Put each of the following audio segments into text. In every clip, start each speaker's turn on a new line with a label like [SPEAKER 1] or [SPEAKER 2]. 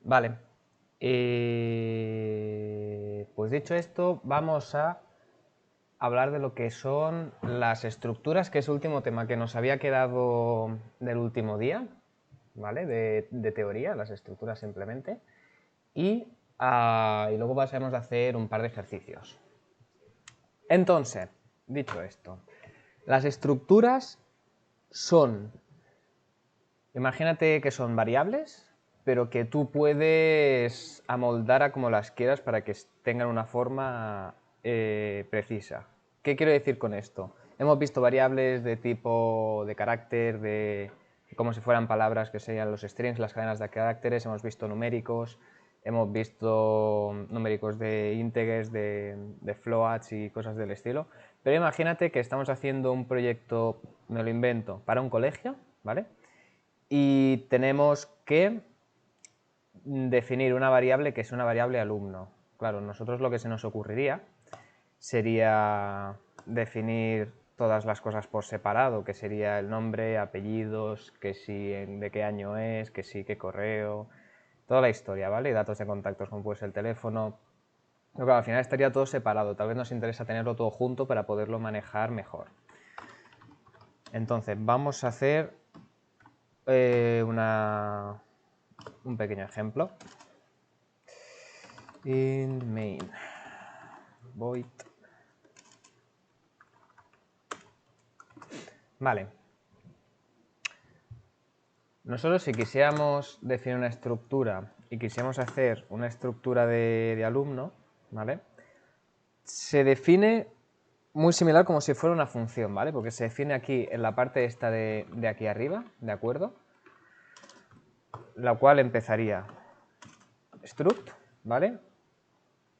[SPEAKER 1] Vale. Pues dicho esto, vamos a hablar de lo que son las estructuras, que es el último tema que nos había quedado del último día, ¿vale? De teoría, las estructuras simplemente. Y luego pasaremos a hacer un par de ejercicios. Entonces, dicho esto, las estructuras son, imagínate que son variables, pero que tú puedes amoldar a como las quieras para que tengan una forma precisa. ¿Qué quiero decir con esto? Hemos visto variables de tipo de carácter, de como si fueran palabras que serían los strings, las cadenas de caracteres, hemos visto numéricos, hemos visto numéricos de integers, de floats y cosas del estilo. Pero imagínate que estamos haciendo un proyecto, me lo invento, para un colegio, ¿vale? Y tenemos que definir una variable que es una variable alumno. Claro, nosotros lo que se nos ocurriría sería definir todas las cosas por separado, que sería el nombre, apellidos, que si de qué año es, que sí, qué correo, toda la historia, ¿vale? Y datos de contactos como puede ser el teléfono. Pero claro, al final estaría todo separado, tal vez nos interesa tenerlo todo junto para poderlo manejar mejor. Entonces, vamos a hacer un pequeño ejemplo. In main void. Vale. Nosotros si quisiéramos definir una estructura y quisiéramos hacer una estructura de alumno, ¿vale? Se define muy similar como si fuera una función, ¿vale? Porque se define aquí en la parte esta de aquí arriba, ¿de acuerdo? La cual empezaría struct, ¿vale?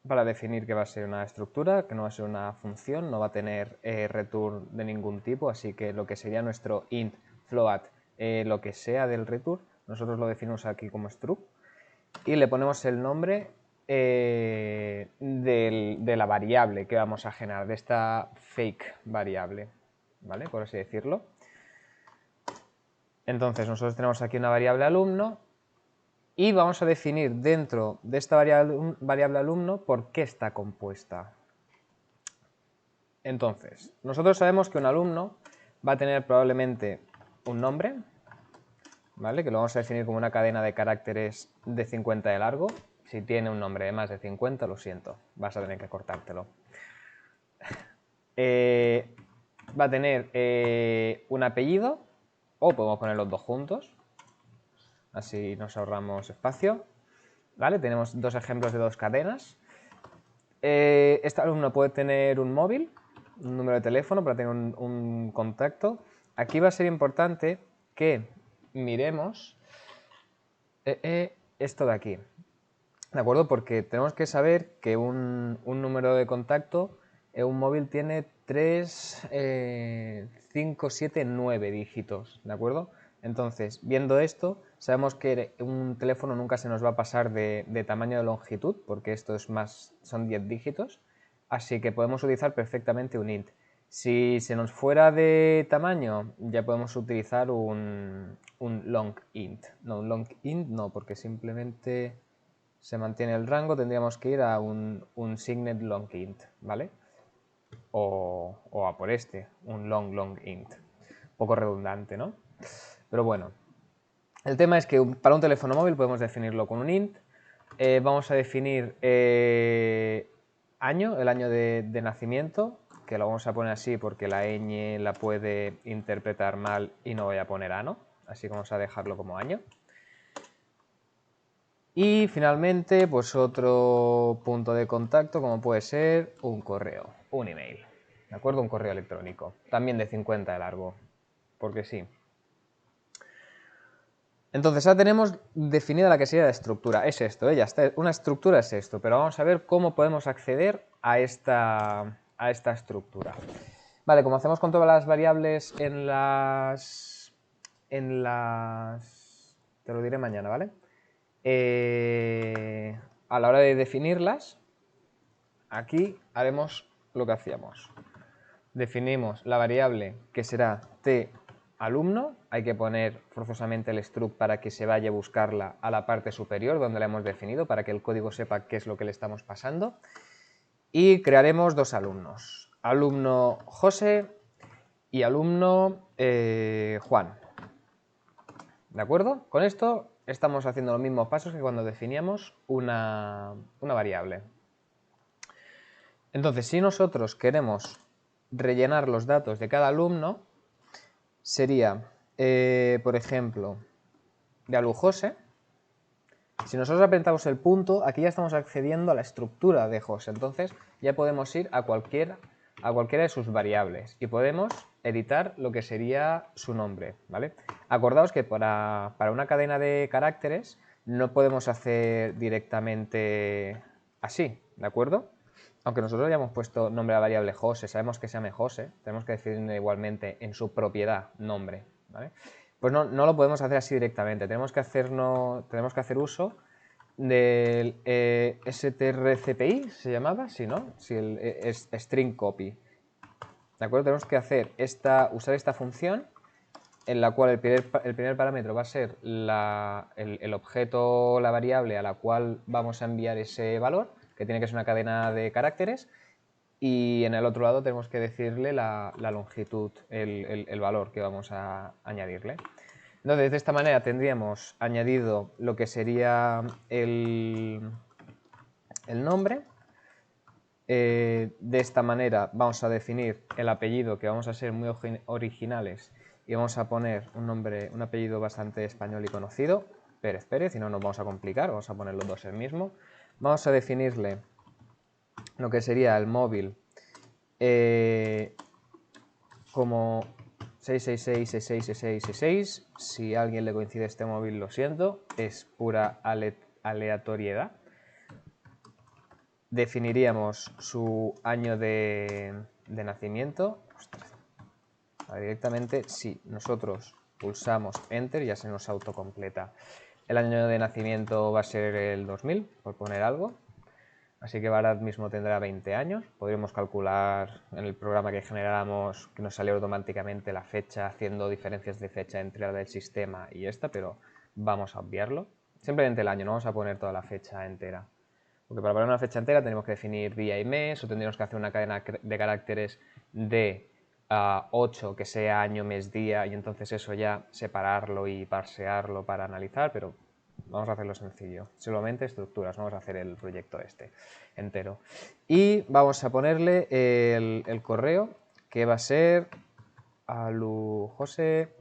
[SPEAKER 1] Para definir que va a ser una estructura, que no va a ser una función, no va a tener return de ningún tipo, así que lo que sería nuestro int, float, lo que sea del return, nosotros lo definimos aquí como struct y le ponemos el nombre de la variable que vamos a generar, de esta fake variable, ¿vale? Por así decirlo. Entonces nosotros tenemos aquí una variable alumno y vamos a definir dentro de esta variable alumno por qué está compuesta. Entonces, nosotros sabemos que un alumno va a tener probablemente un nombre, ¿vale? Que lo vamos a definir como una cadena de caracteres de 50 de largo. Si tiene un nombre de más de 50, lo siento, vas a tener que cortártelo. Va a tener un apellido, o podemos poner los dos juntos, así nos ahorramos espacio. ¿Vale? Tenemos dos ejemplos de dos cadenas. Este alumno puede tener un móvil, un número de teléfono para tener un contacto. Aquí va a ser importante que miremos esto de aquí, ¿de acuerdo? Porque tenemos que saber que un número de contacto, un móvil tiene 3, 5, 7, 9 dígitos, ¿de acuerdo? Entonces, viendo esto, sabemos que un teléfono nunca se nos va a pasar de tamaño de longitud, porque esto es más, son 10 dígitos, así que podemos utilizar perfectamente un int. Si se nos fuera de tamaño, ya podemos utilizar un long int. No, un long int no, porque simplemente se mantiene el rango, tendríamos que ir a un signet long int, ¿vale? O a por este, un long int. Un poco redundante, ¿no? Pero bueno, el tema es que para un teléfono móvil podemos definirlo con un int. Vamos a definir año, el año de nacimiento, que lo vamos a poner así porque la ñ la puede interpretar mal y no voy a poner ano, así que vamos a dejarlo como año. Y finalmente, pues otro punto de contacto, como puede ser un correo, un email, ¿de acuerdo? Un correo electrónico, también de 50 de largo, porque sí. Entonces ya tenemos definida la que sería la estructura, es esto, ya está, una estructura es esto, pero vamos a ver cómo podemos acceder a esta estructura. Vale, como hacemos con todas las variables en las... te lo diré mañana, ¿vale? A la hora de definirlas, aquí haremos lo que hacíamos. Definimos la variable que será t alumno, hay que poner forzosamente el struct para que se vaya a buscarla a la parte superior donde la hemos definido, para que el código sepa qué es lo que le estamos pasando. Y crearemos dos alumnos, alumno José y alumno Juan. ¿De acuerdo? Con esto estamos haciendo los mismos pasos que cuando definíamos una variable. Entonces, si nosotros queremos rellenar los datos de cada alumno, sería, por ejemplo, de alujose. Si nosotros apretamos el punto, aquí ya estamos accediendo a la estructura de José. Entonces, ya podemos ir a cualquiera de sus variables y podemos editar lo que sería su nombre, ¿vale? Acordaos que para una cadena de caracteres no podemos hacer directamente así, ¿de acuerdo? Aunque nosotros ya hemos puesto nombre a la variable José, sabemos que se llame José, tenemos que definir igualmente en su propiedad nombre, ¿vale? Pues no lo podemos hacer así directamente, tenemos que hacer uso del strcpy, ¿se llamaba? Sí, ¿no? Sí, es string copy. ¿De acuerdo? Tenemos que usar esta función en la cual el primer parámetro va a ser el objeto, la variable a la cual vamos a enviar ese valor, que tiene que ser una cadena de caracteres, y en el otro lado tenemos que decirle la longitud, el valor que vamos a añadirle. Entonces, de esta manera tendríamos añadido lo que sería el nombre. De esta manera vamos a definir el apellido, que vamos a ser muy originales y vamos a poner un apellido bastante español y conocido, Pérez Pérez, y no nos vamos a complicar, vamos a poner los dos el mismo. Vamos a definirle lo que sería el móvil como 666-6666. Si a alguien le coincide este móvil, lo siento, es pura aleatoriedad. Definiríamos su año de nacimiento. Ostras. Directamente, si nosotros pulsamos Enter, ya se nos autocompleta. El año de nacimiento va a ser el 2000, por poner algo. Así que ahora mismo tendrá 20 años. Podríamos calcular en el programa que generáramos que nos salió automáticamente la fecha, haciendo diferencias de fecha entre la del sistema y esta, pero vamos a obviarlo. Simplemente el año, no vamos a poner toda la fecha entera. Porque para poner una fecha entera tenemos que definir día y mes, o tendríamos que hacer una cadena de caracteres de 8 que sea año, mes, día, y entonces eso ya separarlo y parsearlo para analizar, pero vamos a hacerlo sencillo. Solamente estructuras, vamos a hacer el proyecto este entero. Y vamos a ponerle el correo, que va a ser alujose.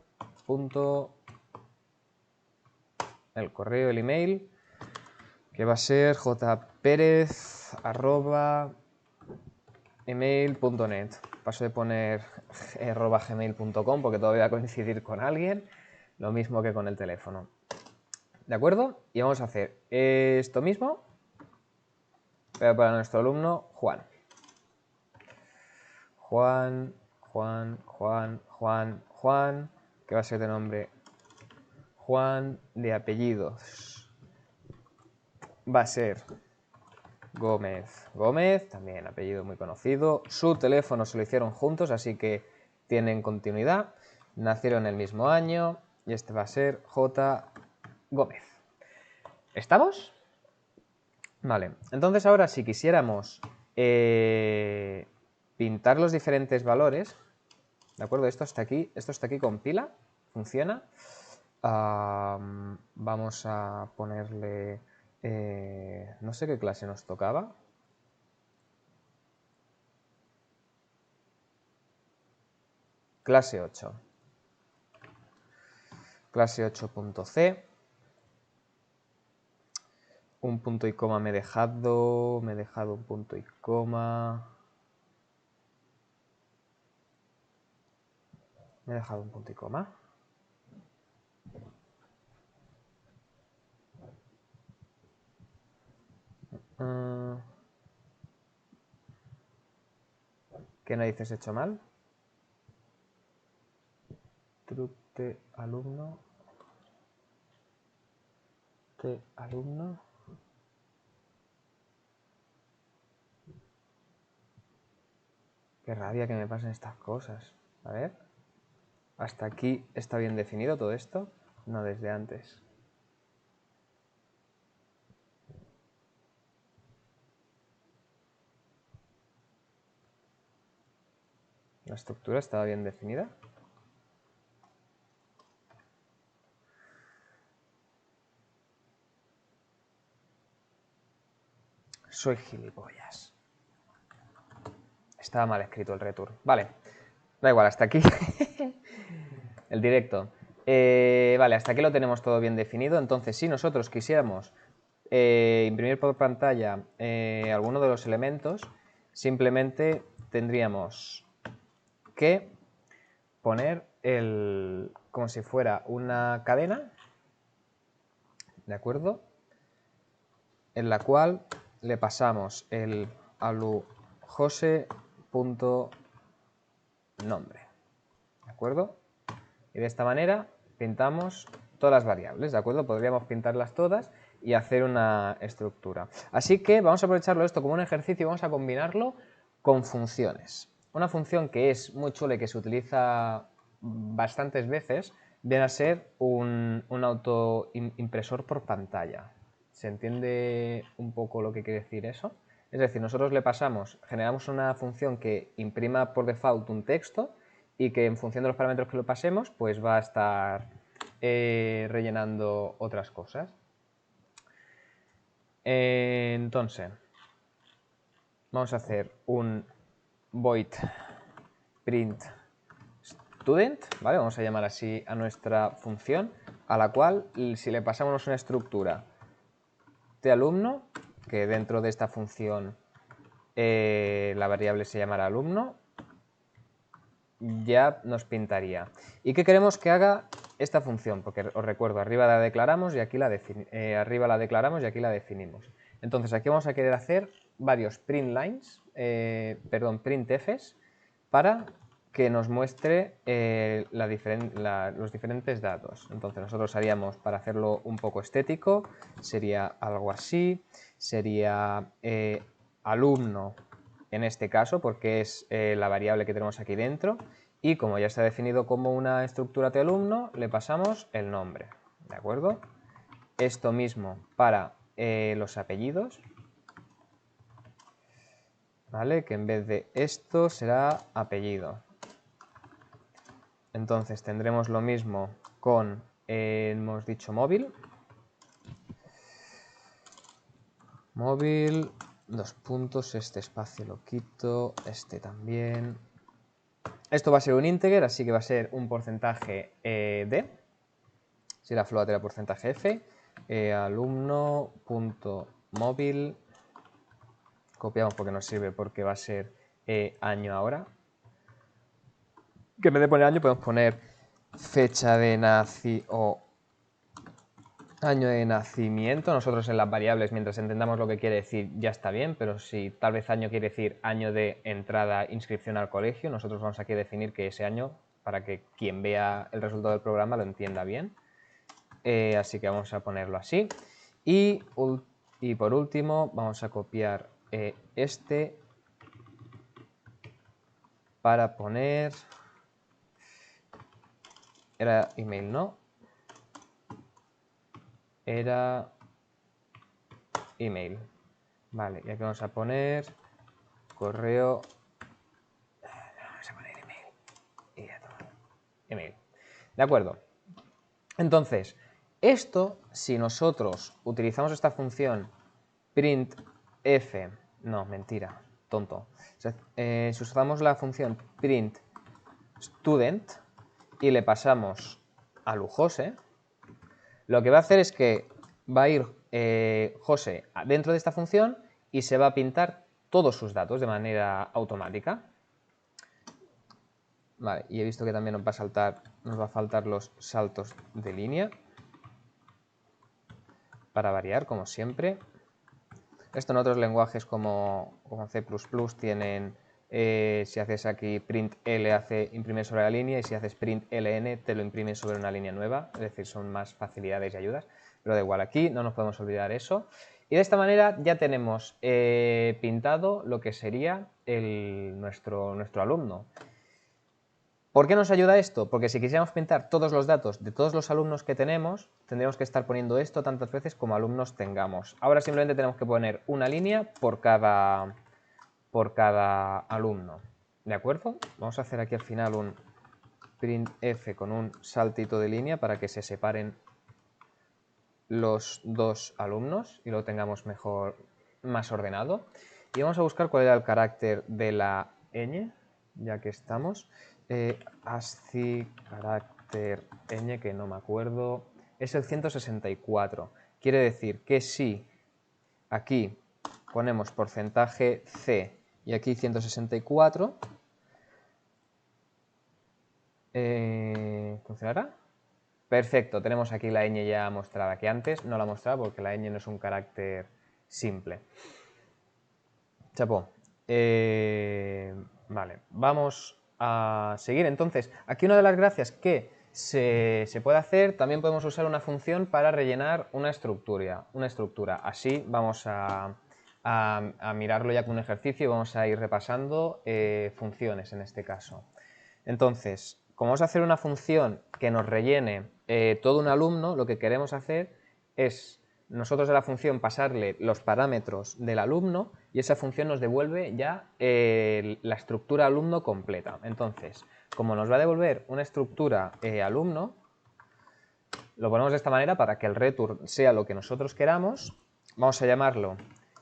[SPEAKER 1] El correo, el email, que va a ser jperez@email.net. Paso de poner @gmail.com porque todavía va a coincidir con alguien, lo mismo que con el teléfono. ¿De acuerdo? Y vamos a hacer esto mismo, pero para nuestro alumno Juan. Juan, que va a ser de nombre Juan, de apellidos va a ser Gómez, también apellido muy conocido. Su teléfono se lo hicieron juntos, así que tienen continuidad. Nacieron el mismo año y este va a ser J. Gómez. ¿Estamos? Vale, entonces ahora si quisiéramos pintar los diferentes valores, ¿de acuerdo? Esto está aquí compila, funciona. Vamos a ponerle... no sé qué clase nos tocaba. Clase 8. Clase 8.c. Un punto y coma me he dejado un punto y coma. Me he dejado un punto y coma. ¿Qué narices he hecho mal? Truc de alumno. De alumno. Qué rabia que me pasen estas cosas. A ver. ¿Hasta aquí está bien definido todo esto? No, desde antes. ¿La estructura estaba bien definida? Soy gilipollas. Estaba mal escrito el return. Vale, da igual, hasta aquí el directo. Vale, hasta aquí lo tenemos todo bien definido. Entonces, si nosotros quisiéramos imprimir por pantalla alguno de los elementos, simplemente tendríamos que poner como si fuera una cadena, ¿de acuerdo? En la cual le pasamos el alujose.nombre, ¿de acuerdo? Y de esta manera pintamos todas las variables, ¿de acuerdo? Podríamos pintarlas todas y hacer una estructura. Así que vamos a aprovecharlo esto como un ejercicio y vamos a combinarlo con funciones. Una función que es muy chula y que se utiliza bastantes veces viene a ser un autoimpresor por pantalla. ¿Se entiende un poco lo que quiere decir eso? Es decir, nosotros generamos una función que imprima por default un texto y que en función de los parámetros que lo pasemos, pues va a estar rellenando otras cosas. Entonces, vamos a hacer un void print student, ¿vale? Vamos a llamar así a nuestra función, a la cual, si le pasamos una estructura de alumno, que dentro de esta función la variable se llamará alumno, ya nos pintaría. ¿Y qué queremos que haga esta función? Porque os recuerdo, arriba la declaramos y aquí arriba la declaramos y aquí la definimos. Entonces aquí vamos a querer hacer varios printfs para que nos muestre los diferentes datos. Entonces nosotros haríamos, para hacerlo un poco estético, sería algo así, sería alumno en este caso, porque es la variable que tenemos aquí dentro, y como ya está definido como una estructura de alumno, le pasamos el nombre, ¿de acuerdo? Esto mismo para los apellidos, ¿vale? Que en vez de esto será apellido. Entonces tendremos lo mismo con, hemos dicho móvil, dos puntos, este espacio lo quito, este también. Esto va a ser un integer, así que va a ser un porcentaje d, si la float era porcentaje f, alumno.móvil, copiamos porque nos sirve porque va a ser año ahora, que en vez de poner año podemos poner fecha de año de nacimiento. Nosotros en las variables, mientras entendamos lo que quiere decir, ya está bien, pero si tal vez año quiere decir año de entrada, inscripción al colegio, nosotros vamos aquí a definir que ese año, para que quien vea el resultado del programa lo entienda bien. Así que vamos a ponerlo así. Y por último vamos a copiar este para poner... Era email, ¿no? Era email. Vale, y aquí vamos a poner correo... Vamos a poner email. Y ya todo. Email. De acuerdo. Entonces, esto, si nosotros utilizamos esta función printf... No, mentira, tonto. O sea, si usamos la función print student y le pasamos a Lujose, lo que va a hacer es que va a ir José dentro de esta función y se va a pintar todos sus datos de manera automática. Vale, y he visto que también nos va a faltar los saltos de línea para variar, como siempre. Esto en otros lenguajes como C++ tienen, si haces aquí print L hace imprimir sobre la línea y si haces print LN te lo imprime sobre una línea nueva, es decir, son más facilidades y ayudas, pero da igual, aquí no nos podemos olvidar eso. Y de esta manera ya tenemos pintado lo que sería nuestro alumno. ¿Por qué nos ayuda esto? Porque si quisiéramos pintar todos los datos de todos los alumnos que tenemos, tendríamos que estar poniendo esto tantas veces como alumnos tengamos. Ahora simplemente tenemos que poner una línea por cada alumno. ¿De acuerdo? Vamos a hacer aquí al final un printf con un saltito de línea para que se separen los dos alumnos y lo tengamos mejor, más ordenado. Y vamos a buscar cuál era el carácter de la ñ, ya que estamos. ASCII carácter ñ, que no me acuerdo, es el 164. Quiere decir que si aquí ponemos porcentaje C y aquí 164, ¿funcionará? Perfecto, tenemos aquí la ñ ya mostrada, que antes no la mostraba porque la ñ no es un carácter simple. Chapó. Vale, vamos a seguir. Entonces, aquí una de las gracias que se puede hacer, también podemos usar una función para rellenar una estructura. Así vamos a mirarlo ya con un ejercicio y vamos a ir repasando funciones en este caso. Entonces, como vamos a hacer una función que nos rellene todo un alumno, lo que queremos hacer es nosotros a la función pasarle los parámetros del alumno y esa función nos devuelve ya la estructura alumno completa. Entonces, como nos va a devolver una estructura alumno, lo ponemos de esta manera para que el return sea lo que nosotros queramos. Vamos a llamarlo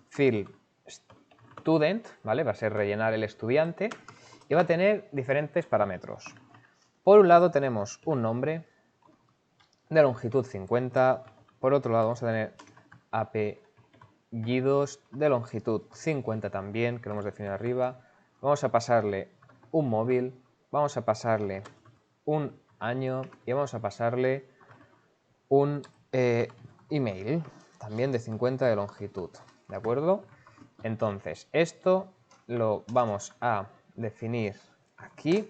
[SPEAKER 1] field student, ¿vale? Va a ser rellenar el estudiante y va a tener diferentes parámetros. Por un lado tenemos un nombre de longitud 50, por otro lado vamos a tener apellidos de longitud 50 también, que lo hemos definido arriba. Vamos a pasarle un móvil, vamos a pasarle un año y vamos a pasarle un email, también de 50 de longitud, ¿de acuerdo? Entonces, esto lo vamos a definir aquí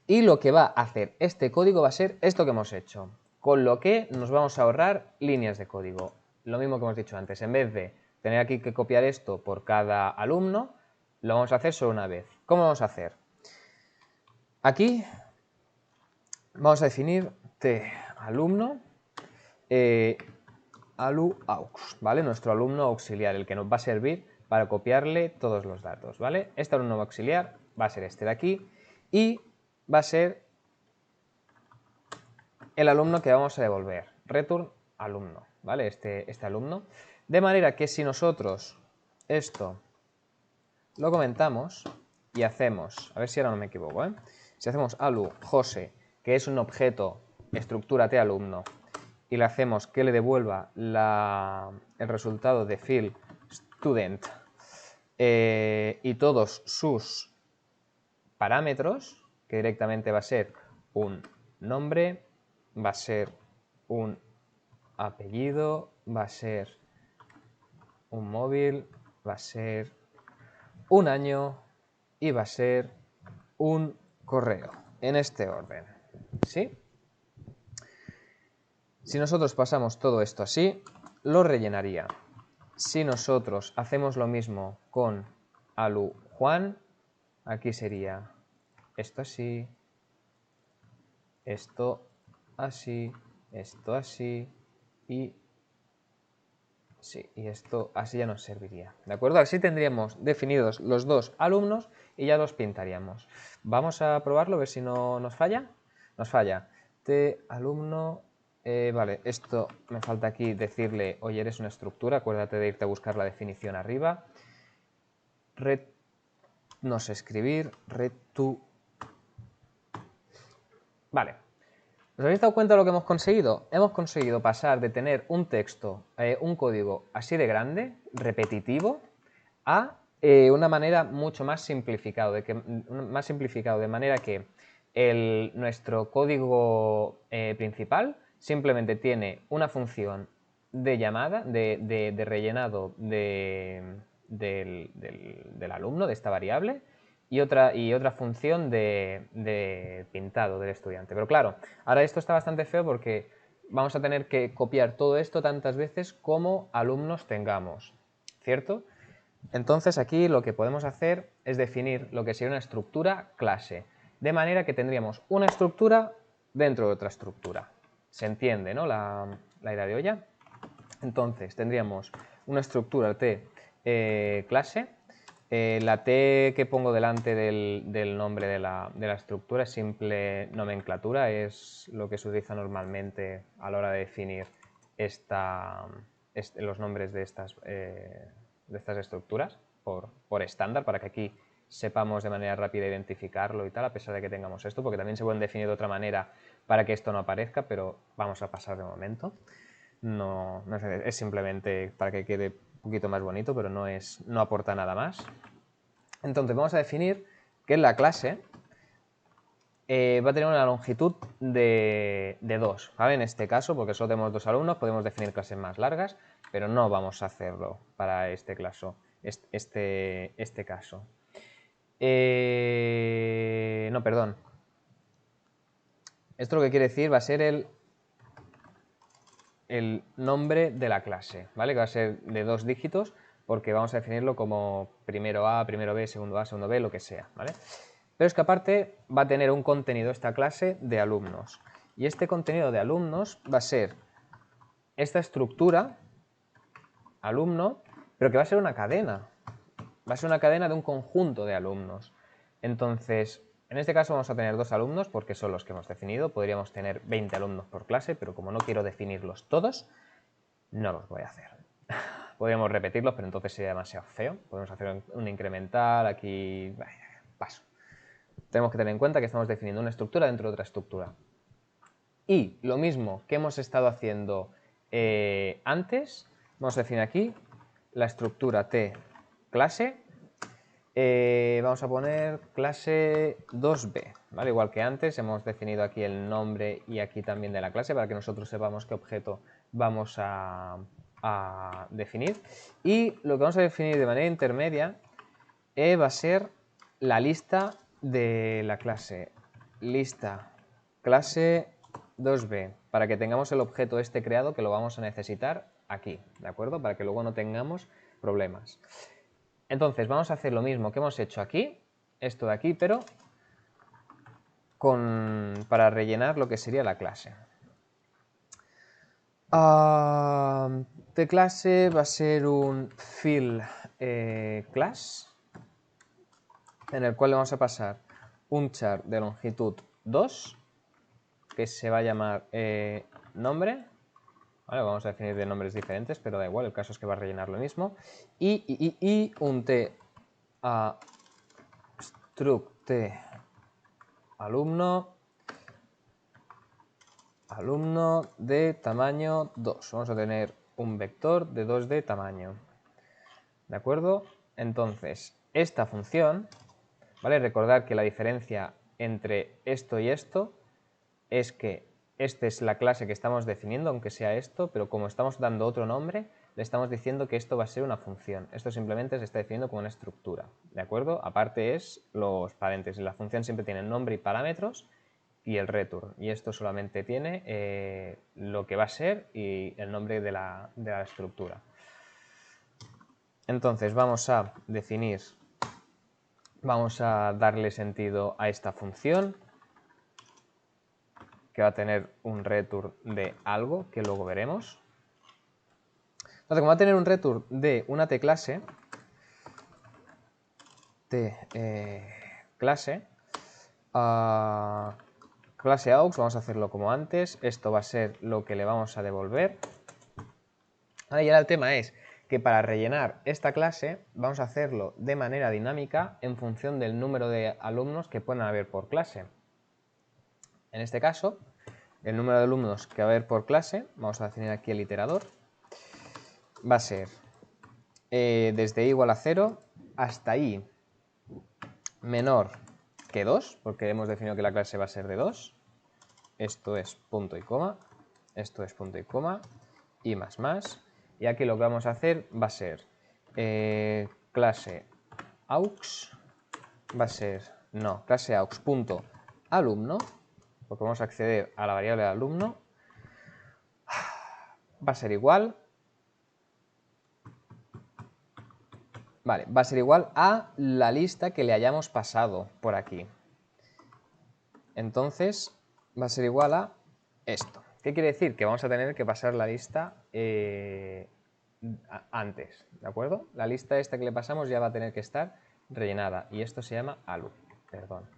[SPEAKER 1] y lo que va a hacer este código va a ser esto que hemos hecho, con lo que nos vamos a ahorrar líneas de código. Lo mismo que hemos dicho antes, en vez de tener aquí que copiar esto por cada alumno, lo vamos a hacer solo una vez. ¿Cómo vamos a hacer? Aquí vamos a definir alumno alu-aux, ¿vale? Nuestro alumno auxiliar, el que nos va a servir para copiarle todos los datos, ¿vale? Este alumno auxiliar va a ser este de aquí y va a ser el alumno que vamos a devolver, return alumno, ¿vale? Este alumno. De manera que si nosotros esto lo comentamos y hacemos, a ver si ahora no me equivoco, ¿eh? Si hacemos alu José, que es un objeto estructura t alumno, y le hacemos que le devuelva el resultado de field student y todos sus parámetros, que directamente va a ser un nombre, va a ser un apellido, va a ser un móvil, va a ser un año y va a ser un correo, en este orden, ¿sí? Si nosotros pasamos todo esto así, lo rellenaría. Si nosotros hacemos lo mismo con alu Juan, aquí sería esto así, esto así, esto así y sí, y esto así ya nos serviría, ¿de acuerdo? Así tendríamos definidos los dos alumnos y ya los pintaríamos. Vamos a probarlo, a ver si no nos falla. Nos falla. Alumno, vale, esto me falta aquí decirle, oye, eres una estructura, acuérdate de irte a buscar la definición arriba. No sé escribir, Vale. ¿Os habéis dado cuenta de lo que hemos conseguido? Hemos conseguido pasar de tener un texto, un código así de grande, repetitivo, a una manera mucho más simplificado, de manera que nuestro código principal simplemente tiene una función de llamada, de rellenado del alumno, de esta variable, y otra función de pintado del estudiante. Pero claro, ahora esto está bastante feo porque vamos a tener que copiar todo esto tantas veces como alumnos tengamos, ¿cierto? Entonces aquí lo que podemos hacer es definir lo que sería una estructura clase. De manera que tendríamos una estructura dentro de otra estructura. ¿Se entiende, no? La idea de olla. Entonces tendríamos una estructura T clase. La T que pongo delante del nombre de la estructura es simple nomenclatura, es lo que se utiliza normalmente a la hora de definir los nombres de estas estructuras por estándar, para que aquí sepamos de manera rápida identificarlo y tal, a pesar de que tengamos esto, porque también se pueden definir de otra manera para que esto no aparezca, pero vamos a pasar de momento. No es simplemente para que quede un poquito más bonito, pero no aporta nada más. Entonces vamos a definir que la clase va a tener una longitud de 2, ¿vale? En este caso, porque solo tenemos 2 alumnos, podemos definir clases más largas, pero no vamos a hacerlo para este caso. No, perdón. Esto lo que quiere decir va a ser el nombre de la clase, ¿vale? Que va a ser de 2 dígitos, porque vamos a definirlo como primero A, primero B, segundo B, lo que sea, ¿vale? Pero es que aparte va a tener un contenido esta clase de alumnos. Y este contenido de alumnos va a ser esta estructura, alumno, pero que va a ser una cadena. Va a ser una cadena de un conjunto de alumnos. Entonces, en este caso vamos a tener 2 alumnos porque son los que hemos definido. Podríamos tener 20 alumnos por clase, pero como no quiero definirlos todos, no los voy a hacer. Podríamos repetirlos, pero entonces sería demasiado feo. Podemos hacer un incremental, aquí... paso. Tenemos que tener en cuenta que estamos definiendo una estructura dentro de otra estructura. Y lo mismo que hemos estado haciendo antes, vamos a definir aquí la estructura T clase. Vamos a poner clase 2B, ¿vale? Igual que antes, hemos definido aquí el nombre y aquí también de la clase para que nosotros sepamos qué objeto vamos a definir. Y lo que vamos a definir de manera intermedia va a ser la lista de la clase. Lista clase 2B, para que tengamos el objeto este creado que lo vamos a necesitar aquí, ¿de acuerdo? Para que luego no tengamos problemas. Entonces vamos a hacer lo mismo que hemos hecho aquí, esto de aquí, pero para rellenar lo que sería la clase. De clase va a ser un fill class, en el cual le vamos a pasar un char de longitud 2, que se va a llamar nombre. Vale, vamos a definir de nombres diferentes, pero da igual, el caso es que va a rellenar lo mismo. Y un t a struct t alumno de tamaño 2. Vamos a tener un vector de 2 de tamaño. ¿De acuerdo? Entonces, esta función, ¿vale? Recordad que la diferencia entre esto y esto es que esta es la clase que estamos definiendo, aunque sea esto, pero como estamos dando otro nombre, le estamos diciendo que esto va a ser una función. Esto simplemente se está definiendo como una estructura, ¿de acuerdo? Aparte es los paréntesis. La función siempre tiene nombre y parámetros y el return. Y esto solamente tiene lo que va a ser y el nombre de la estructura. Entonces vamos a definir, vamos a darle sentido a esta función, que va a tener un return de algo, que luego veremos. Entonces, como va a tener un return de una T-clase, clase aux, vamos a hacerlo como antes, esto va a ser lo que le vamos a devolver. Y ahora el tema es que para rellenar esta clase vamos a hacerlo de manera dinámica en función del número de alumnos que puedan haber por clase. En este caso, el número de alumnos que va a haber por clase, vamos a definir aquí el iterador, va a ser desde i igual a 0 hasta i menor que 2, porque hemos definido que la clase va a ser de 2. Esto es punto y coma, esto es punto y coma, y más. Y aquí lo que vamos a hacer va a ser clase aux, va a ser, no, clase aux.alumno, porque vamos a acceder a la variable de alumno, va a ser igual, vale, va a ser igual a la lista que le hayamos pasado por aquí. entonces va a ser igual a esto. ¿Qué quiere decir? Que vamos a tener que pasar la lista antes, ¿de acuerdo? La lista esta que le pasamos ya va a tener que estar rellenada y esto se llama alu, perdón.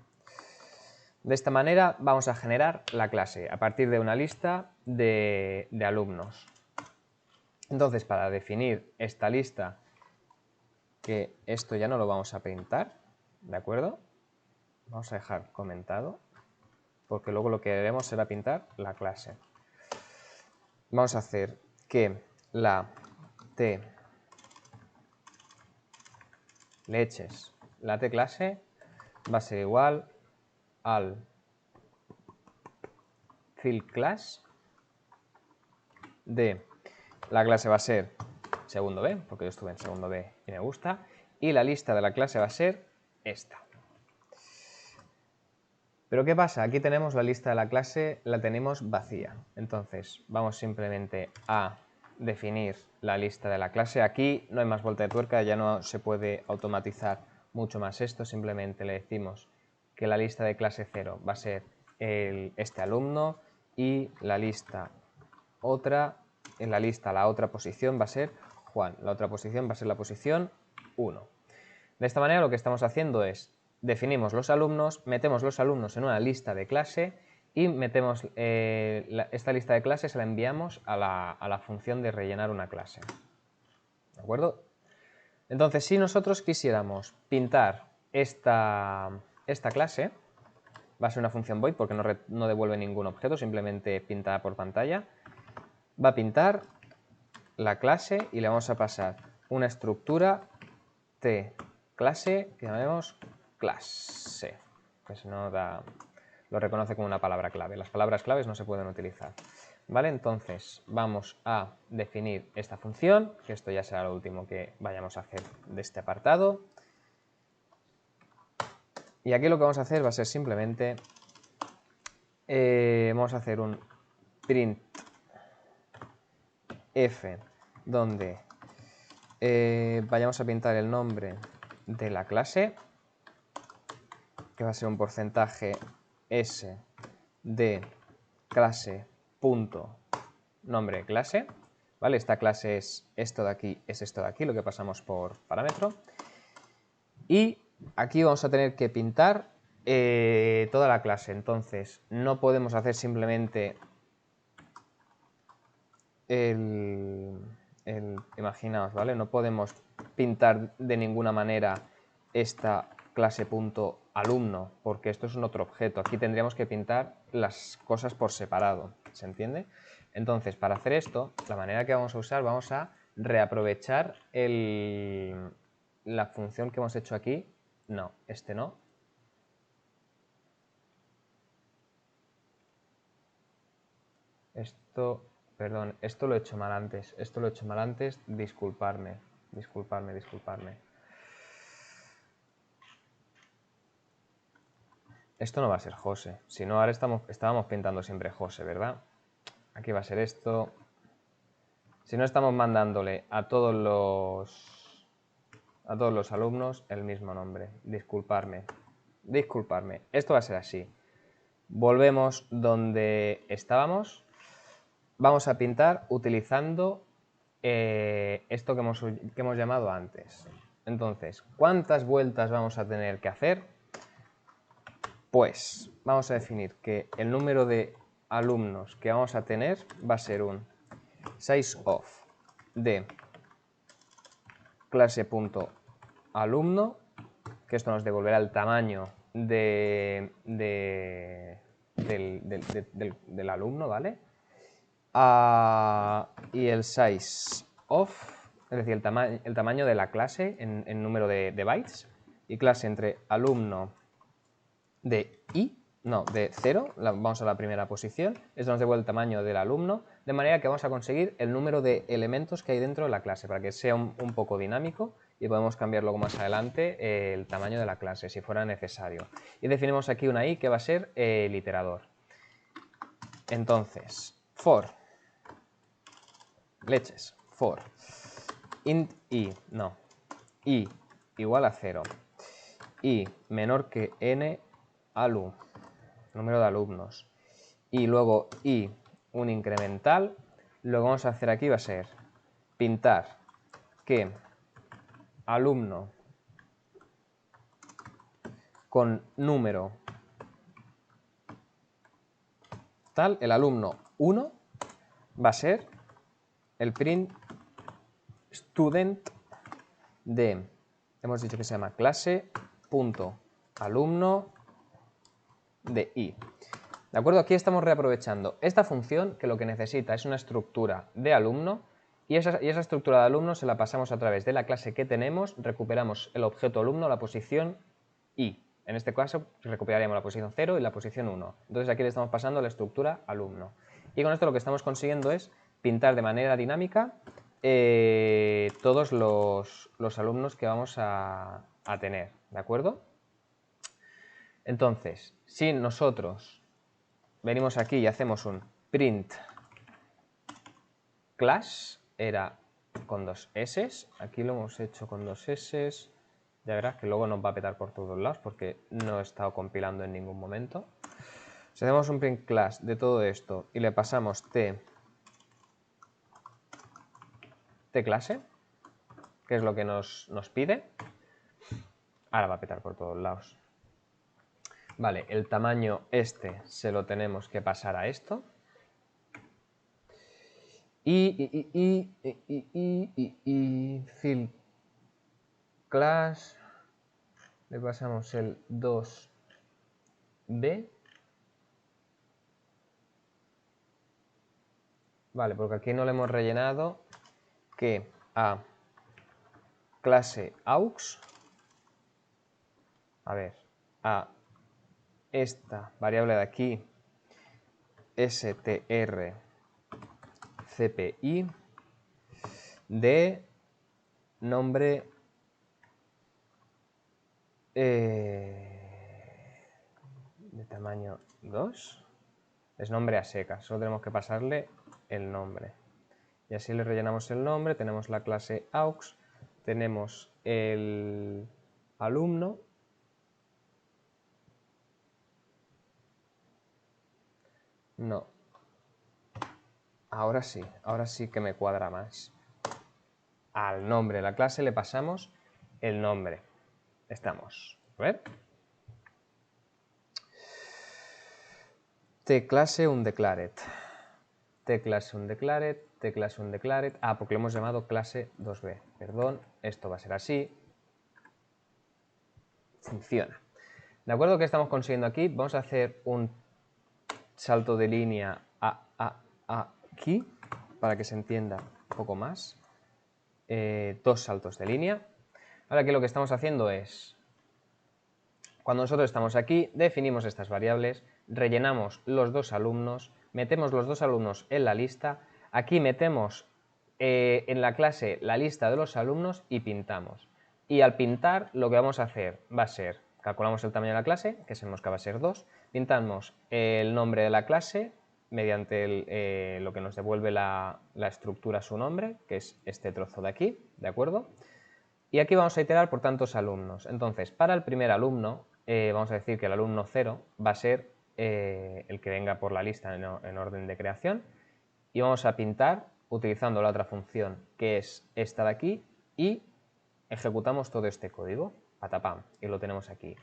[SPEAKER 1] De esta manera vamos a generar la clase a partir de una lista de alumnos. Entonces, para definir esta lista, que esto ya no lo vamos a pintar, ¿de acuerdo? Vamos a dejar comentado, porque luego lo que debemos será pintar la clase. Vamos a hacer que la t leches, la t clase, va a ser igual al field class de la clase va a ser segundo B, porque yo estuve en segundo B y me gusta, y la lista de la clase va a ser esta. Pero ¿qué pasa? Aquí tenemos la lista de la clase, la tenemos vacía. Entonces vamos simplemente a definir la lista de la clase. Aquí no hay más vuelta de tuerca, ya no se puede automatizar mucho más esto. Simplemente le decimos que la lista de clase 0 va a ser este alumno y la lista otra, en la lista la otra posición va a ser Juan. La otra posición va a ser la posición 1. De esta manera lo que estamos haciendo es definimos los alumnos, metemos los alumnos en una lista de clase y metemos esta lista de clase se la enviamos a la función de rellenar una clase. ¿De acuerdo? Entonces, si nosotros quisiéramos pintar esta clase, va a ser una función void porque no devuelve ningún objeto, simplemente pintada por pantalla. Va a pintar la clase y le vamos a pasar una estructura t clase que llamemos clase, que si no lo reconoce como una palabra clave. Las palabras claves no se pueden utilizar. ¿Vale? Entonces vamos a definir esta función, que esto ya será lo último que vayamos a hacer de este apartado. Y aquí lo que vamos a hacer va a ser simplemente, vamos a hacer un print f donde vayamos a pintar el nombre de la clase, que va a ser un porcentaje s de clase punto nombre de clase, ¿vale? Esta clase es esto de aquí, es esto de aquí, lo que pasamos por parámetro. Y aquí vamos a tener que pintar toda la clase, entonces no podemos hacer simplemente imaginaos, ¿vale? No podemos pintar de ninguna manera esta clase.alumno, porque esto es un otro objeto. Aquí tendríamos que pintar las cosas por separado, ¿se entiende? Entonces, para hacer esto, la manera que vamos a usar, vamos a reaprovechar la función que hemos hecho aquí. No, este no. Esto... Perdón, esto lo he hecho mal antes. Esto lo he hecho mal antes. Disculparme. Disculparme. Esto no va a ser José. Si no, ahora estábamos pintando siempre José, ¿verdad? Aquí va a ser esto. Si no, estamos mandándole a todos los alumnos el mismo nombre. Disculparme. Esto va a ser así. Volvemos donde estábamos. Vamos a pintar utilizando esto que hemos llamado antes. Entonces, ¿cuántas vueltas vamos a tener que hacer? Pues vamos a definir que el número de alumnos que vamos a tener va a ser un sizeOf de clase.alumno, que esto nos devolverá el tamaño del alumno, ¿vale? Y el sizeOf, es decir, el tamaño de la clase en número de bytes, y clase entre alumno de 0, vamos a la primera posición, esto nos devuelve el tamaño del alumno, de manera que vamos a conseguir el número de elementos que hay dentro de la clase, para que sea un poco dinámico y podemos cambiar luego más adelante el tamaño de la clase, si fuera necesario. Y definimos aquí una i que va a ser el iterador. Entonces, for int i igual a 0, i menor que n alu número de alumnos. Y luego i, un incremental. Lo que vamos a hacer aquí va a ser pintar que alumno con número tal, el alumno 1, va a ser el print student de, hemos dicho que se llama clase.alumno de i. ¿De acuerdo? Aquí estamos reaprovechando esta función que lo que necesita es una estructura de alumno y esa estructura de alumno se la pasamos a través de la clase que tenemos, recuperamos el objeto alumno, la posición i. En este caso recuperaríamos la posición 0 y la posición 1. Entonces aquí le estamos pasando la estructura alumno. Y con esto lo que estamos consiguiendo es pintar de manera dinámica todos los alumnos que vamos a tener. ¿De acuerdo? Entonces, si nosotros venimos aquí y hacemos un print class, era con 2 S, aquí lo hemos hecho con 2 S, ya verás que luego nos va a petar por todos lados porque no he estado compilando en ningún momento. Si hacemos un print class de todo esto y le pasamos t clase, que es lo que nos pide, ahora va a petar por todos lados. Vale, el tamaño este se lo tenemos que pasar a esto. Y fill class, le pasamos el 2b. Vale, porque aquí no le hemos rellenado que a clase aux, a ver, a esta variable de aquí, strcpi, de nombre de tamaño 2, es nombre a secas, solo tenemos que pasarle el nombre. Y así le rellenamos el nombre, tenemos la clase aux, tenemos el alumno, no, ahora sí que me cuadra más. Al nombre de la clase le pasamos el nombre. Estamos, a ver. T-clase undeclared. T-clase undeclared, T-clase undeclared. Ah, porque lo hemos llamado clase 2b. Perdón, esto va a ser así. Funciona. ¿De acuerdo? ¿Qué estamos consiguiendo aquí? Vamos a hacer un salto de línea aquí, para que se entienda un poco más. 2 saltos de línea. Ahora aquí lo que estamos haciendo es, cuando nosotros estamos aquí, definimos estas variables, rellenamos los 2 alumnos, metemos los 2 alumnos en la lista, aquí metemos en la clase la lista de los alumnos y pintamos. Y al pintar lo que vamos a hacer va a ser, calculamos el tamaño de la clase, que sabemos que va a ser 2, pintamos el nombre de la clase mediante lo que nos devuelve la estructura su nombre, que es este trozo de aquí, ¿de acuerdo? Y aquí vamos a iterar por tantos alumnos. Entonces, para el primer alumno, vamos a decir que el alumno 0 va a ser el que venga por la lista en orden de creación. Y vamos a pintar utilizando la otra función, que es esta de aquí, y ejecutamos todo este código, patapam, y lo tenemos aquí.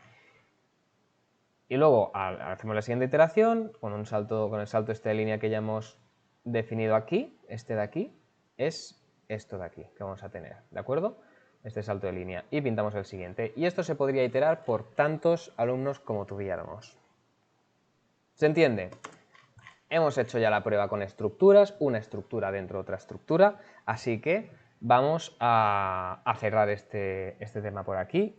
[SPEAKER 1] Y luego hacemos la siguiente iteración con el salto este de línea que ya hemos definido aquí, este de aquí, es esto de aquí que vamos a tener, ¿de acuerdo? Este salto de línea, y pintamos el siguiente. Y esto se podría iterar por tantos alumnos como tuviéramos. ¿Se entiende? Hemos hecho ya la prueba con estructuras, una estructura dentro de otra estructura, así que vamos a cerrar este tema por aquí.